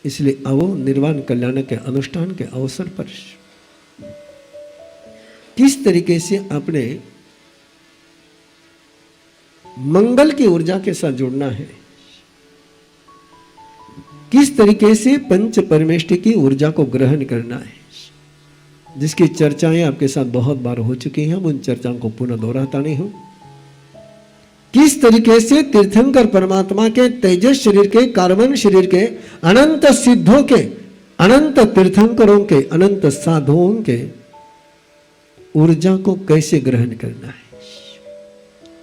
इसलिए आओ निर्वाण कल्याण के अनुष्ठान के अवसर पर किस तरीके से अपने मंगल की ऊर्जा के साथ जुड़ना है, किस तरीके से पंच परमेष्टि की ऊर्जा को ग्रहण करना है, जिसकी चर्चाएं आपके साथ बहुत बार हो चुकी हैं। उन चर्चाओं को पुनः दोहराता नहीं हूं। किस तरीके से तीर्थंकर परमात्मा के तेजस शरीर के, कार्बन शरीर के, अनंत सिद्धों के, अनंत तीर्थंकरों के, अनंत साधुओं के ऊर्जा को कैसे ग्रहण करना है,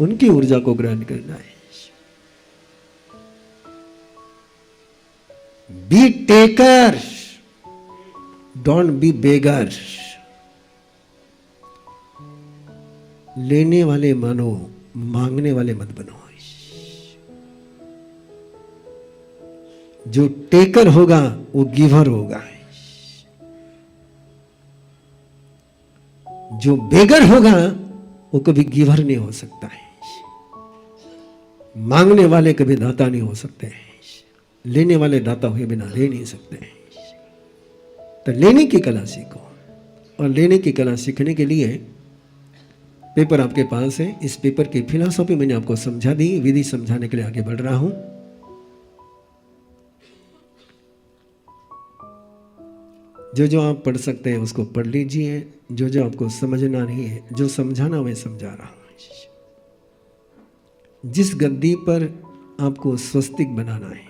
उनकी ऊर्जा को ग्रहण करना है। बी टेकर, डोंट बी बेगर। लेने वाले मानो, मांगने वाले मत बनो। जो टेकर होगा वो गिवर होगा, जो बेगर होगा वो कभी गिवर नहीं हो सकता है। मांगने वाले कभी दाता नहीं हो सकते हैं, लेने वाले दाता हुए बिना ले नहीं सकते हैं। तो लेने की कला सीखो, और लेने की कला सीखने के लिए पेपर आपके पास है। इस पेपर की फिलॉसफी मैंने आपको समझा दी, विधि समझाने के लिए आगे बढ़ रहा हूं। जो जो आप पढ़ सकते हैं उसको पढ़ लीजिए, जो जो आपको समझना नहीं है, जो समझाना मैं समझा रहा हूं। जिस गद्दी पर आपको स्वस्तिक बनाना है,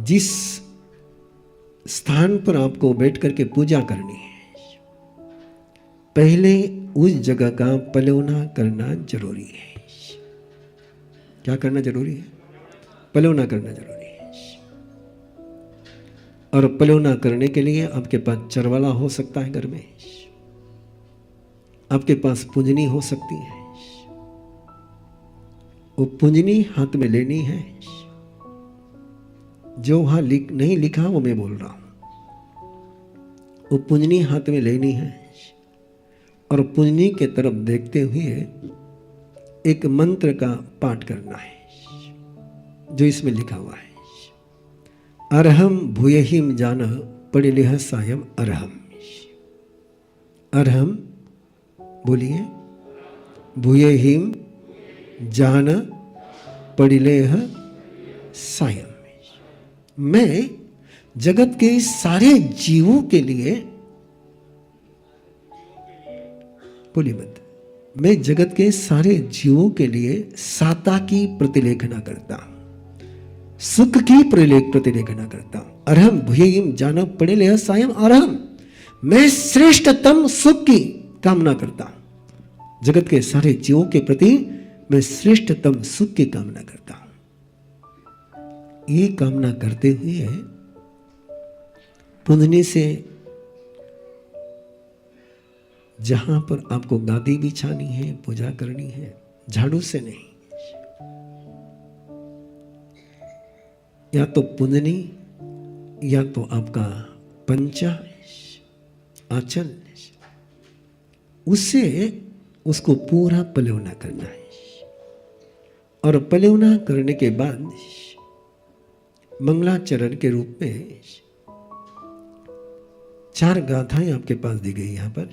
जिस स्थान पर आपको बैठ करके पूजा करनी है, पहले उस जगह का पलौना करना जरूरी है। क्या करना जरूरी है? पलौना करना जरूरी है। और पलौना करने के लिए आपके पास चरवाला हो सकता है घर में, आपके पास पूंजनी हो सकती है। वो पूंजनी हाथ में लेनी है। जो वहां नहीं लिखा वो मैं बोल रहा हूं। वो पूंजनी हाथ में लेनी है और पूंजनी के तरफ देखते हुए एक मंत्र का पाठ करना है, जो इसमें लिखा हुआ है। अरहम भूयहिम जान पड़िलेह सायम अरहम। अरहम बोलिए, भूयहिम जान पड़िलेह सायम। मैं जगत के सारे जीवों के लिए, बोलिए मत, मैं जगत के सारे जीवों के लिए साता की प्रतिलेखना करता हूं, सुख की प्रतिलेखना करता हूं। अरहम भूयहिम जान पड़िलेह सायम अरहम। मैं श्रेष्ठतम सुख की कामना करता हूं। जगत के सारे जीवों के प्रति मैं श्रेष्ठतम सुख की कामना करता हूं। ये कामना करते हुए पूंजनी से जहां पर आपको गादी बिछानी है, पूजा करनी है, झाड़ू से नहीं, या तो पूंजनी या तो आपका पंचा आंचल, उससे उसको पूरा पलौना करना है। और पलौना करने के बाद मंगलाचरण के रूप में 4 गाथाएं आपके पास दी गई यहां पर।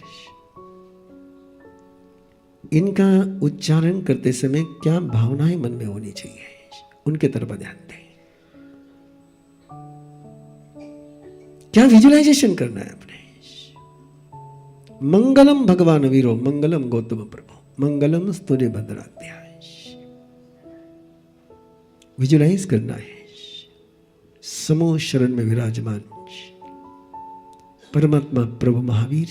इनका उच्चारण करते समय क्या भावनाएं मन में होनी चाहिए, उनके तरफ ध्यान दें। क्या विजुअलाइजेशन करना है अपने। मंगलम भगवान वीरो, मंगलम गौतम प्रभु, मंगलम स्तुति भद्राध्याय। विजुअलाइज करना है समूह शरण में विराजमान परमात्मा प्रभु महावीर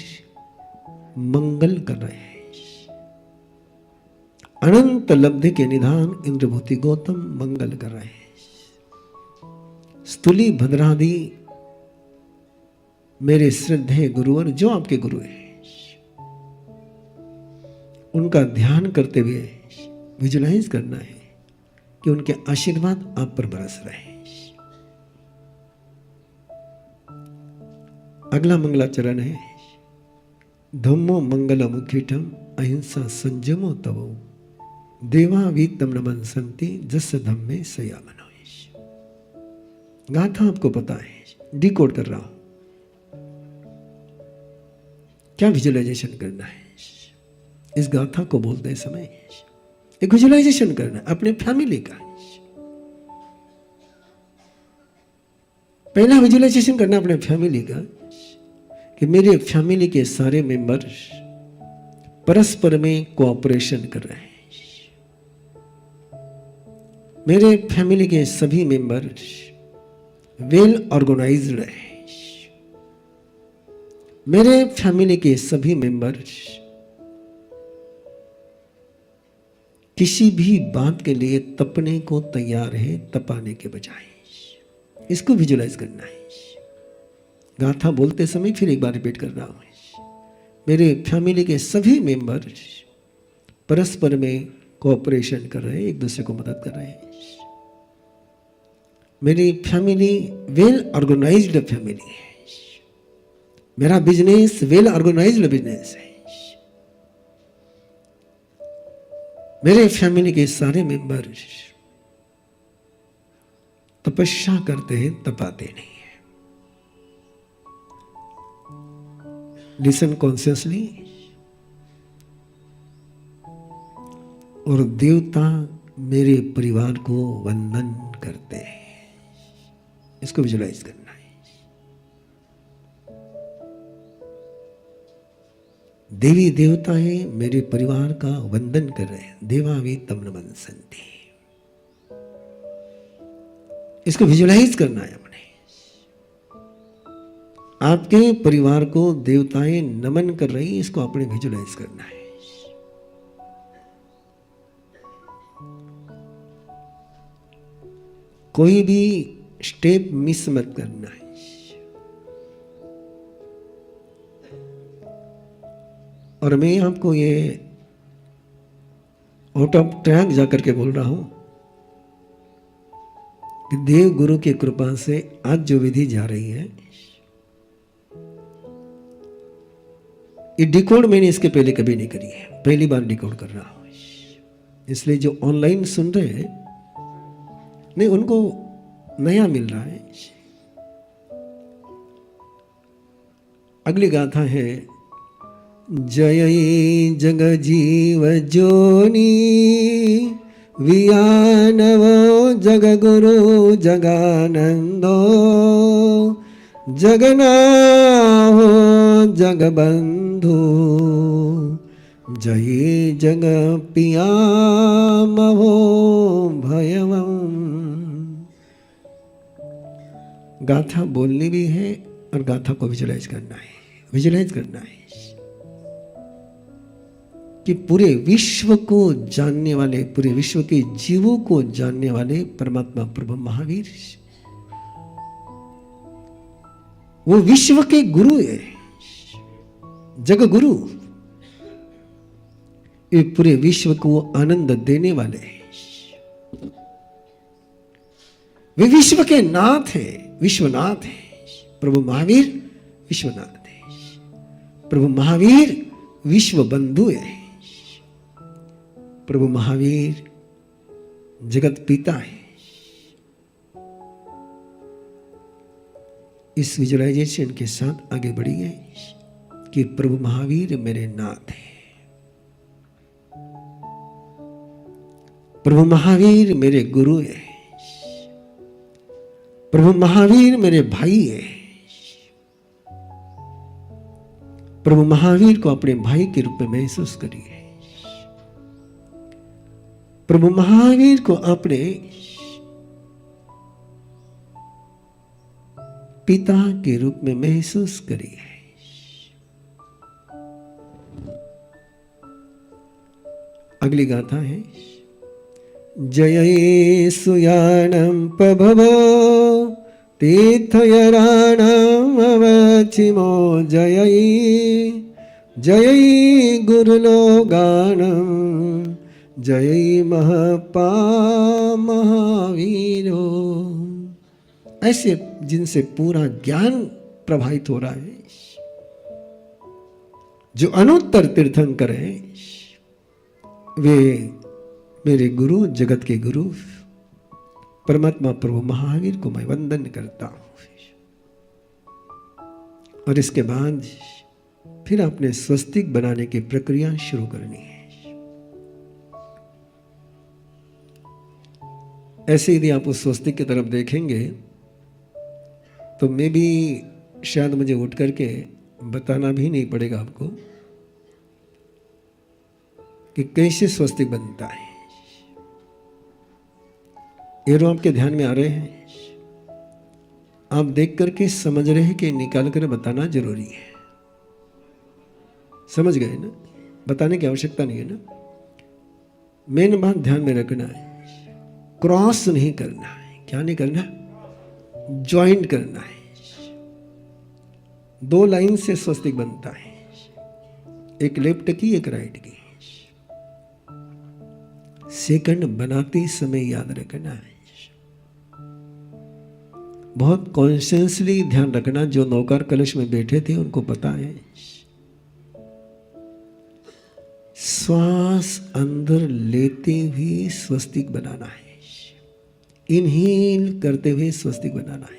मंगल कर रहे हैं। अनंत लब्धि के निधान इंद्रभूति गौतम मंगल कर रहे हैं। स्तुली भद्रादि मेरे श्रद्धेय गुरुवर, जो आपके गुरु हैं, उनका ध्यान करते हुए विजुअलाइज करना है कि उनके आशीर्वाद आप पर बरस रहे हैं। अगला मंगलाचरण है धम्मो मंगलम उखिठम अहिंसा संयमो तवो देवा वीतम नमन संति जस धम्मे सया मनोइश। गाथा आपको पता है, डिकोड कर रहा हूं। क्या विजुअलाइजेशन करना है इस गाथा को बोलते समय? एक विजुअलाइजेशन करना अपने फैमिली का। पहला विजुअलाइजेशन करना अपने फैमिली का कि मेरे फैमिली के सारे मेंबर परस्पर में कोऑपरेशन कर रहे हैं। मेरे फैमिली के सभी मेंबर वेल ऑर्गेनाइज्ड हैं। मेरे फैमिली के सभी मेंबर किसी भी बात के लिए तपने को तैयार है, तपाने के बजाय। इसको विजुअलाइज करना है। गाथा बोलते समय फिर एक बार रिपीट कर रहा हूं। मेरे फैमिली के सभी मेंबर परस्पर में कोऑपरेशन कर रहे हैं, एक दूसरे को मदद कर रहे हैं। मेरी फैमिली वेल ऑर्गेनाइज्ड फैमिली है। मेरा बिजनेस वेल ऑर्गेनाइज्ड बिजनेस है। मेरे फैमिली के सारे मेंबर तपस्या करते हैं, तपाते नहीं है। Listen consciously. और देवता मेरे परिवार को वंदन करते हैं। इसको विजुअलाइज करना है। देवी देवताएं मेरे परिवार का वंदन कर रहे हैं। देवावी तम नमन संति। इसको विजुअलाइज करना है अपने। आपके परिवार को देवताएं नमन कर रही हैं, इसको आपने विजुअलाइज करना है। कोई भी स्टेप मिस मत करना है। और मैं आपको ये आउट ऑफ ट्रैक जाकर के बोल रहा हूं कि देव गुरु की कृपा से आज जो विधि जा रही है, ये डिकोड मैंने इसके पहले कभी नहीं करी है, पहली बार डिकोड कर रहा हूं। इसलिए जो ऑनलाइन सुन रहे हैं नहीं, उनको नया मिल रहा है। अगली गाथा है जय जग जीव जोनी वियानवो जग गुरु जगानंदो जगनाहो जग बंधु जय जग पियामहो भयवम। गाथा बोलनी भी है और गाथा को विजुअलाइज करना है। विजुअलाइज करना है कि पूरे विश्व को जानने वाले, पूरे विश्व के जीवों को जानने वाले परमात्मा प्रभु महावीर, वो विश्व के गुरु है, जग गुरु। ये पूरे विश्व को आनंद देने वाले हैं। वे विश्व के नाथ है, विश्वनाथ है। प्रभु महावीर विश्वनाथ है। प्रभु महावीर विश्व बंधु है। प्रभु महावीर जगत पिता है। इस विजुअलाइजेशन के साथ आगे बढ़िए कि प्रभु महावीर मेरे नाथ है। प्रभु महावीर मेरे गुरु है। प्रभु महावीर मेरे भाई है। प्रभु महावीर को अपने भाई के रूप में महसूस करिए। प्रभु महावीर को अपने पिता के रूप में महसूस करिए। अगली गाथा है जय सुयानम प्रभवो तीर्थयराणाम अवचिमो जय जय गुरुलोगानम जय महपा महावीरो। ऐसे जिनसे पूरा ज्ञान प्रभावित हो रहा है, जो अनुत्तर तीर्थंकर हैं, वे मेरे गुरु, जगत के गुरु परमात्मा प्रभु महावीर को मैं वंदन करता हूं। और इसके बाद फिर आपने स्वस्तिक बनाने की प्रक्रिया शुरू करनी है। ऐसे यदि आप उस स्वस्तिक की तरफ देखेंगे तो मैं भी शायद मुझे उठ करके बताना भी नहीं पड़ेगा आपको कि कैसे स्वस्तिक बनता है। एरो आपके ध्यान में आ रहे हैं, आप देख करके समझ रहे हैं कि निकाल कर बताना जरूरी है। समझ गए ना? बताने की आवश्यकता नहीं है ना। मेन बात ध्यान में रखना है, क्रॉस नहीं करना है। क्या नहीं करना? ज्वाइंट करना है। दो लाइन से स्वस्तिक बनता है, एक लेफ्ट की एक राइट की। सेकंड बनाते समय याद रखना है, बहुत कॉन्शियसली ध्यान रखना। जो नौकार कलश में बैठे थे उनको पता है, श्वास अंदर लेते हुए स्वस्तिक बनाना है, इनहेल करते हुए स्वस्तिक बनाना है।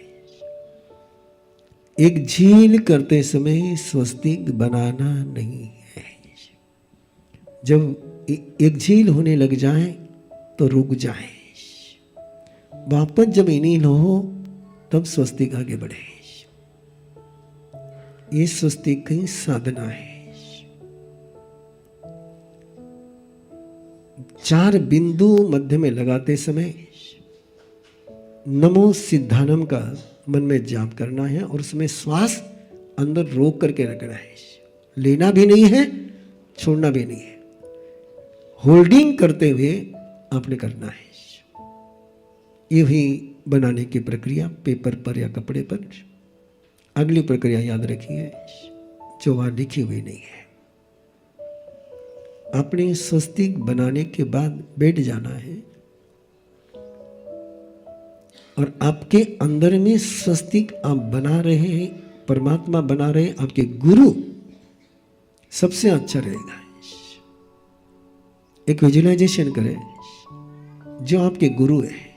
एक झील करते समय स्वस्तिक बनाना नहीं है। जब एक झील होने लग जाए तो रुक जाए, वापस जब इनहेल हो तब स्वस्तिक आगे बढ़े। ये स्वस्तिक की साधना है। 4 बिंदु मध्य में लगाते समय नमो सिद्धानम का मन में जाप करना है और उसमें श्वास अंदर रोक करके रखना है। लेना भी नहीं है, छोड़ना भी नहीं है। होल्डिंग करते हुए आपने करना है। ये भी बनाने की प्रक्रिया पेपर पर या कपड़े पर। अगली प्रक्रिया याद रखिए जो वहां लिखी हुई नहीं है। आपने स्वस्तिक बनाने के बाद बैठ जाना है और आपके अंदर में स्वस्तिक आप बना रहे हैं, परमात्मा बना रहे हैं, आपके गुरु सबसे अच्छा रहेगा। एक विजुअलाइजेशन करें, जो आपके गुरु है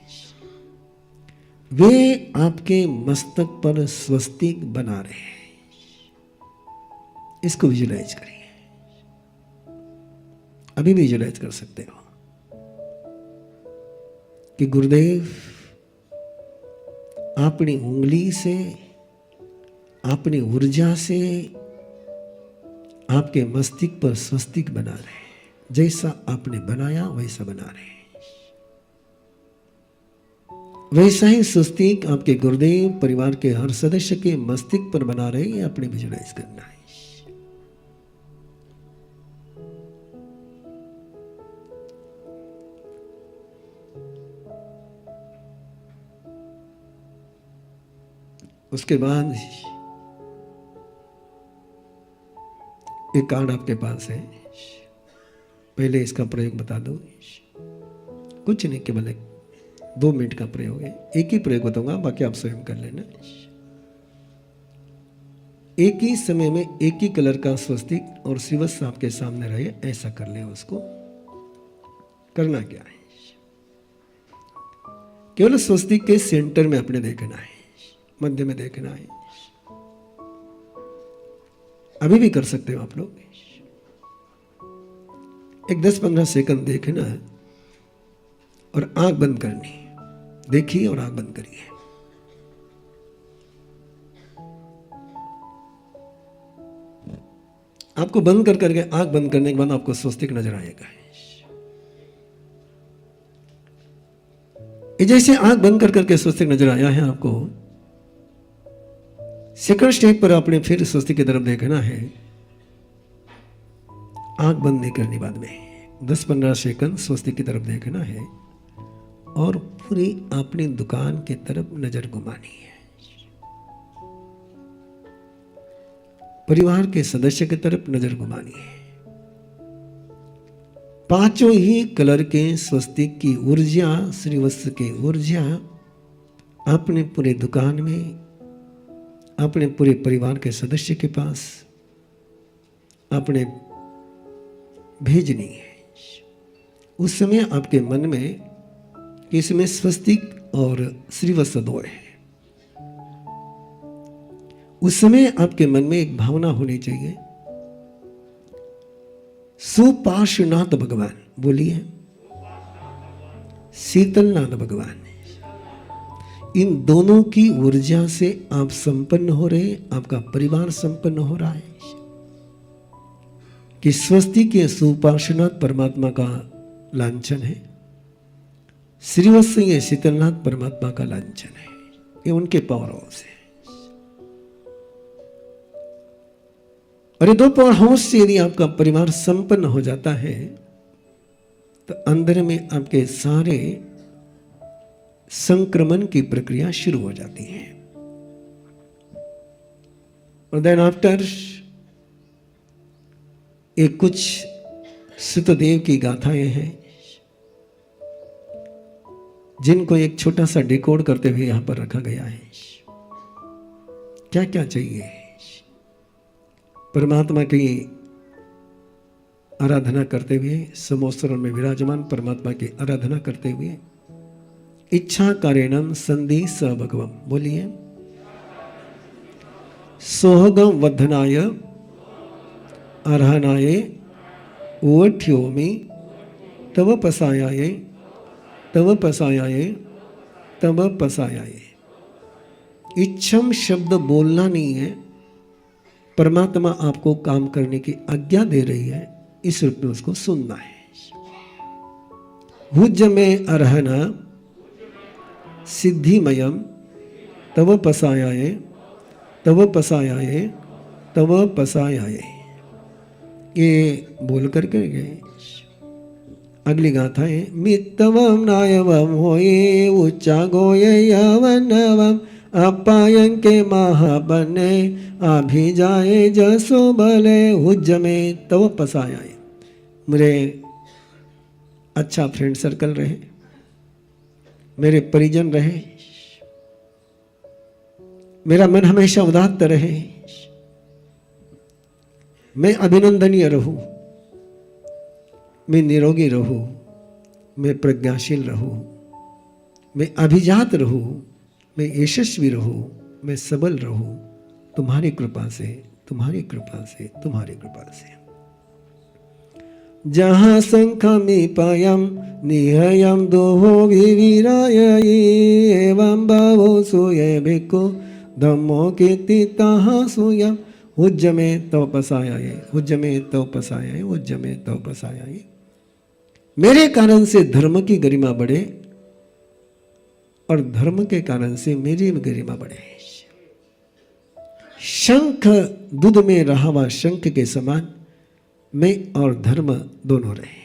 वे आपके मस्तक पर स्वस्तिक बना रहे हैं। इसको विजुअलाइज करिए। अभी विजुअलाइज कर सकते हो कि गुरुदेव अपनी उंगली से, अपनी ऊर्जा से आपके मस्तिष्क पर स्वस्तिक बना रहे हैं। जैसा आपने बनाया वैसा बना रहे हैं। वैसा ही स्वस्तिक आपके गुरुदेव परिवार के हर सदस्य के मस्तिष्क पर बना रहे हैं। आपने विजुअलाइज करना है। उसके बाद एक कार्ड आपके पास है। पहले इसका प्रयोग बता दो। कुछ नहीं, केवल 2 मिनट का प्रयोग है। एक ही प्रयोग बताऊंगा, बाकी आप स्वयं कर लेना। एक ही समय में एक ही कलर का स्वस्तिक और शिवस आपके सामने रहे, ऐसा कर ले। उसको करना क्या है, केवल स्वस्तिक के सेंटर में अपने देखना है, मध्य में देखना है। अभी भी कर सकते हो आप लोग। एक 10-15 सेकंड देखना है और आंख बंद करनी। देखिए और आंख बंद करिए। आपको बंद कर करके आंख बंद करने के बाद आपको स्वस्तिक नजर आएगा। ये जैसे आंख बंद कर करके स्वस्तिक नजर आया है आपको, सेकंड स्टेप पर आपने फिर स्वस्तिक की तरफ देखना है। आंख बंद नहीं करनी, बाद में 10-15 सेकंड स्वस्तिक की तरफ देखना है और पूरी अपनी दुकान की तरफ नजर घुमानी है। परिवार के सदस्य की तरफ नजर घुमानी है। 5 ही कलर के स्वस्तिक की ऊर्जा, श्रीवत्स की ऊर्जा अपने पूरे दुकान में, अपने पूरे परिवार के सदस्य के पास आपने भेजनी है। उस समय आपके मन में इसमें स्वस्तिक और श्रीवत्सद्वय है। उस समय आपके मन में एक भावना होनी चाहिए, सुपार्श्वनाथ भगवान, बोलिए शीतलनाथ भगवान। इन दोनों की ऊर्जा से आप संपन्न हो रहे, आपका परिवार संपन्न हो रहा है। कि स्वस्ति के सुपार्श्वनाथ परमात्मा का लांछन है, श्रीवत्स ये शीतलनाथ परमात्मा का लांछन है। ये उनके पावर हाउस है। और ये दो पावर हाउस से यदि आपका परिवार संपन्न हो जाता है तो अंदर में आपके सारे संक्रमण की प्रक्रिया शुरू हो जाती है। और देन आफ्टर एक कुछ सुतदेव की गाथाएं हैं जिनको एक छोटा सा डिकोड करते हुए यहां पर रखा गया है। क्या क्या चाहिए? परमात्मा की आराधना करते हुए, समोस्तरण में विराजमान परमात्मा की आराधना करते हुए, इच्छा कारणम संधि स भगवम, बोलिए सोहगम वर्धनाय अर्हनाय ओठ्योमि तव पसायाय तव पसायाय तव पसायाय। इच्छम शब्द बोलना नहीं है, परमात्मा आपको काम करने की आज्ञा दे रही है, इस रूप में उसको सुनना है। हुज में अर्हना सिद्धिमयम तव पसायाय तव पसायाय तव पसायाय। ये बोल करके गए। अगली गाथा है मित्तवम नायवम होये उच्चा गोये यवनवम अपायं के महाबने अभिजाए जसो बले हुज में तव पसायाए। मेरे अच्छा फ्रेंड सर्कल रहे, मेरे परिजन रहे, मेरा मन हमेशा उदात्त रहे, मैं अभिनंदनीय रहूं, मैं निरोगी रहूं, मैं प्रज्ञाशील रहूं, मैं अभिजात रहूं, मैं यशस्वी रहूं, मैं सबल रहूं, तुम्हारी कृपा से, तुम्हारी कृपा से, तुम्हारी कृपा से। जहाँ शंखमि पायम निहयम दोहो विविराय एवं भावो सूये भिक्खु धम्मो कीर्ति तहाँ सूयम। हुज में तव पसायाय, हुज में तव पसायाय, हुज में तव पसायाय। मेरे कारण से धर्म की गरिमा बढ़े और धर्म के कारण से मेरी गरिमा बढ़े। शंख दूध में रहा हुआ शंख के समान मैं और धर्म दोनों रहे।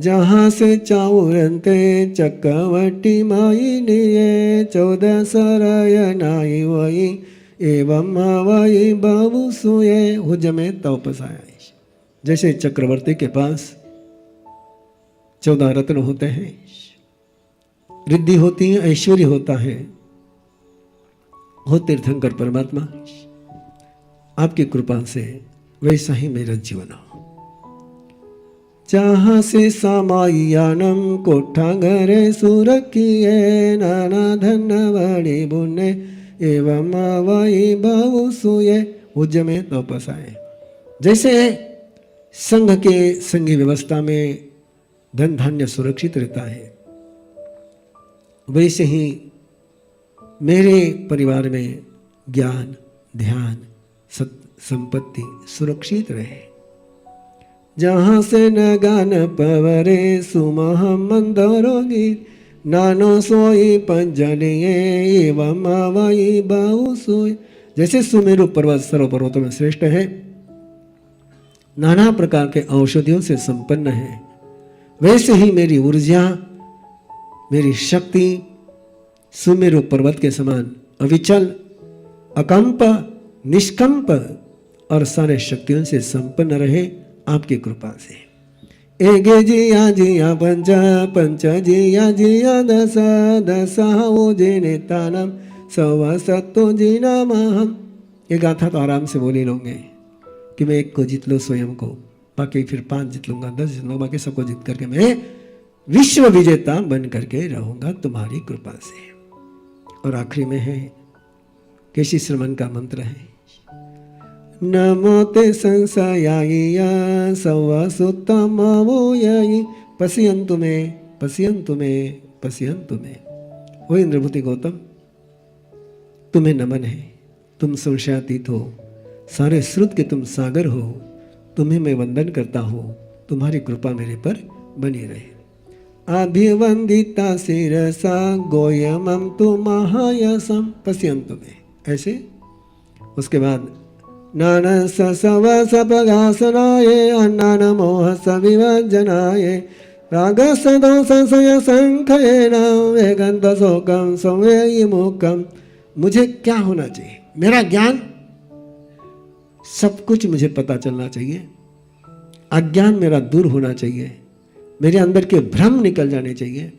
जहां से चाउरंते चक्रवटी माई निये 14 सरय नाई वही एवं वही बाबू सुये। हुज में तव पसाया। जैसे चक्रवर्ती के पास 14 रत्न होते हैं, रिद्धि होती है, ऐश्वर्य होता है, हो तीर्थंकर परमात्मा आपकी कृपा से वैसा ही मेरा जीवन हो। जहाँ से सामायानम कोठा घरे सुरखिए नाना धन बड़ी बुने एवं वही भाव सुये। हुज में तो पसाए। जैसे संघ के संघी व्यवस्था में धन धान्य सुरक्षित रहता है, वैसे ही मेरे परिवार में ज्ञान, ध्यान, संपत्ति सुरक्षित रहे। जहाँ से न गान पवरे सुमह मंदरोगी नानो सोई पंजलिए एवं वही बाहु सोई। जैसे सुमेरु पर्वत सर्व पर्वतों में श्रेष्ठ है, नाना प्रकार के औषधियों से संपन्न है, वैसे ही मेरी ऊर्जा, मेरी शक्ति सुमेरु पर्वत के समान अविचल, अकंप, निष्कंप और सारे शक्तियों से संपन्न रहे आपकी कृपा से। एगे जिया जिया पंच पंच जिया जिया दस दस वो जिने तानम सव सत्तो जिनाम। ये गाथा तो आराम से बोले लोगे कि मैं एक को जीत लो स्वयं को, बाकी फिर 5 जीत लूंगा, 10 जीत लूंगा, बाकी सबको जीत करके मैं विश्व विजेता बन करके रहूंगा तुम्हारी कृपा से। और आखिरी में है केशी श्रमण का मंत्र है, नमो ते संशयाय सवसुतमवोयि पश्यन्तु मे पश्यन्तु मे पश्यन्तु मे। ओ इंद्रभूति गौतम, तुम्हें नमन है, तुम संशयातीत हो, सारे श्रुत के तुम सागर हो, तुम्हें मैं वंदन करता हूँ, तुम्हारी कृपा मेरे पर बनी रहे। अभिवंदिता शिरसा गोयमं तु महायसम पश्यन्तु मे, ऐसे। उसके बाद नान सव सपगासनाय अन्नान मोह सविवर्जनाय राग सदो संशय संखयेन वेगंत शोकम संवेयमुखम। मुझे क्या होना चाहिए? मेरा ज्ञान, सब कुछ मुझे पता चलना चाहिए, अज्ञान मेरा दूर होना चाहिए, मेरे अंदर के भ्रम निकल जाने चाहिए,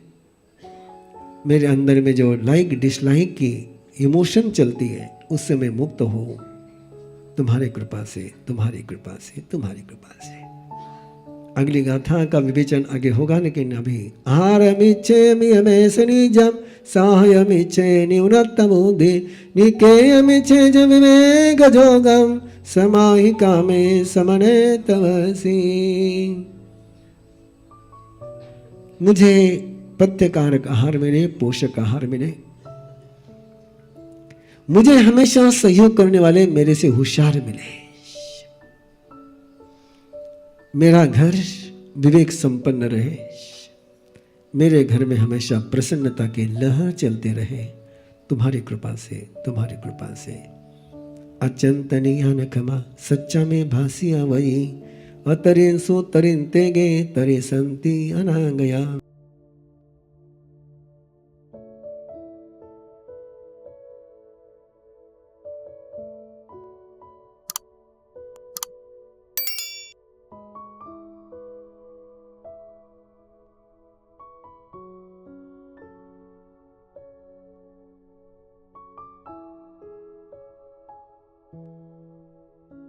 मेरे अंदर में जो लाइक डिसलाइक की इमोशन चलती है उससे मैं मुक्त हो, तुम्हारी कृपा से, तुम्हारी कृपा से, तुम्हारी कृपा से। अगली गाथा का विवेचन आगे होगा, लेकिन अभी आहारमिच्छेमि निजम साहयमिच्छे न्यूनतमुदे निकेयमिच्छे च विवेक जोगम समाहि कामे समने तवसी। मुझे पथ्यकारक आहार मिले, पोषक आहार मिले, मुझे हमेशा सहयोग करने वाले मेरे से होशियार मिले, मेरा घर विवेक संपन्न रहे, मेरे घर में हमेशा प्रसन्नता की लहर चलते रहे, तुम्हारी कृपा से, तुम्हारी कृपा से। अचंतनीय खमा सच्चा में भासिया वही अतरिन सो तरिन तेगे तरे संति अनागया।